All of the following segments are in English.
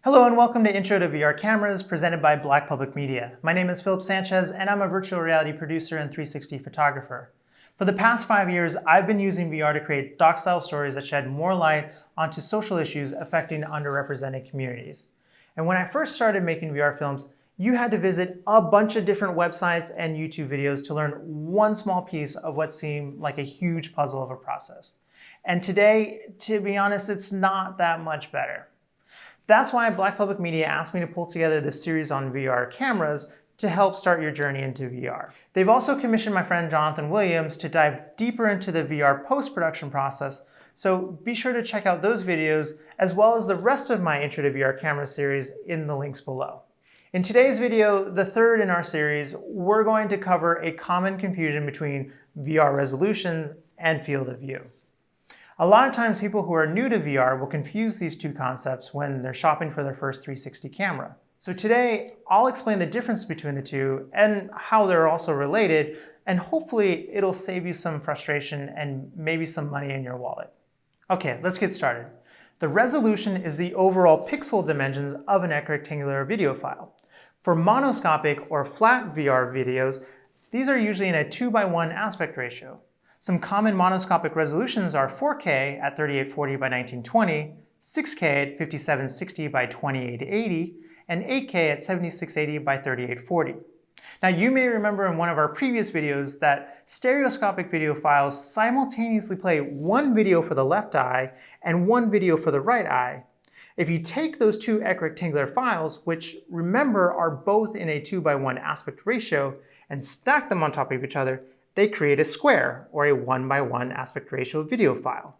Hello and welcome to Intro to VR Cameras presented by Black Public Media. My name is Sanchez and I'm a virtual reality producer and 360 photographer. For the past 5 years, I've been using VR to create doc-style stories that shed more light onto social issues affecting underrepresented communities. And when I first started making VR films, you had to visit a bunch of different websites and YouTube videos to learn one small piece of what seemed like a huge puzzle of a process. And today, to be honest, it's not that much better. That's why Black Public Media asked me to pull together this series on VR cameras to help start your journey into VR. They've also commissioned my friend Jonathan Williams to dive deeper into the VR post-production process, so be sure to check out those videos as well as the rest of my Intro to VR Camera series in the links below. In today's video, the third in our series, we're going to cover a common confusion between VR resolution and field of view. A lot of times people who are new to VR will confuse these two concepts when they're shopping for their first 360 camera. So today, I'll explain the difference between the two and how they're also related, and hopefully it'll save you some frustration and maybe some money in your wallet. Okay, let's get started. The resolution is the overall pixel dimensions of an rectangular video file. For monoscopic or flat VR videos, these are usually in a 2:1 aspect ratio. Some common monoscopic resolutions are 4K at 3840 by 1920, 6K at 5760 by 2880, and 8K at 7680 by 3840. Now you may remember in one of our previous videos that stereoscopic video files simultaneously play one video for the left eye and one video for the right eye. If you take those two rectangular files, which remember are both in a 2:1 aspect ratio, and stack them on top of each other, they create a square, or a 1:1 aspect ratio video file.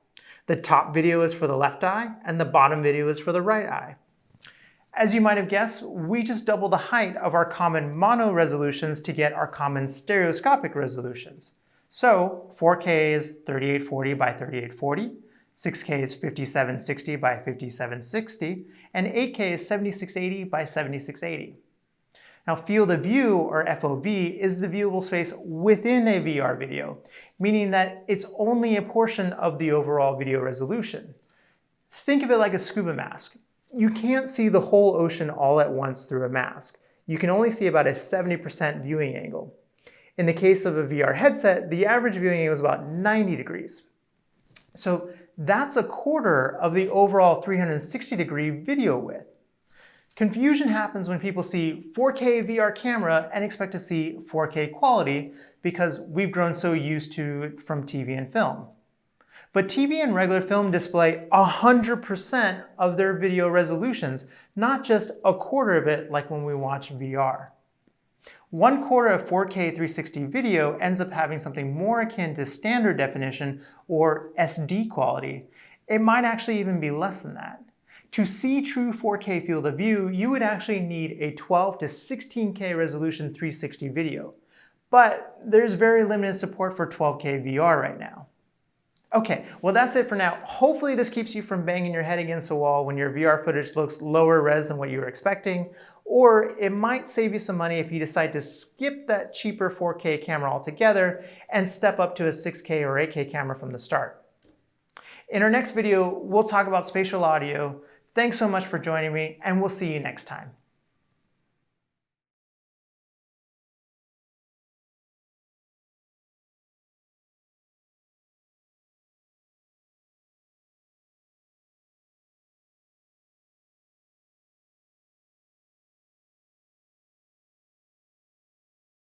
The top video is for the left eye, and the bottom video is for the right eye. As you might have guessed, we just doubled the height of our common mono resolutions to get our common stereoscopic resolutions. So 4K is 3840 by 3840, 6K is 5760 by 5760, and 8K is 7680 by 7680. Now, field of view, or FOV, is the viewable space within a VR video, meaning that it's only a portion of the overall video resolution. Think of it like a scuba mask. You can't see the whole ocean all at once through a mask. You can only see about a 70% viewing angle. In the case of a VR headset, the average viewing angle is about 90 degrees. So that's a quarter of the overall 360-degree video width. Confusion happens when people see 4K VR camera and expect to see 4K quality because we've grown so used to it from TV and film. But TV and regular film display 100% of their video resolutions, not just a quarter of it like when we watch VR. 1/4 of 4K 360 video ends up having something more akin to standard definition or SD quality. It might actually even be less than that. To see true 4K field of view, you would actually need a 12 to 16K resolution 360 video. But there's very limited support for 12K VR right now. Okay, well that's it for now. Hopefully this keeps you from banging your head against the wall when your VR footage looks lower res than what you were expecting, or it might save you some money if you decide to skip that cheaper 4K camera altogether and step up to a 6K or 8K camera from the start. In our next video, we'll talk about spatial audio. Thanks so much for joining me, and we'll see you next time.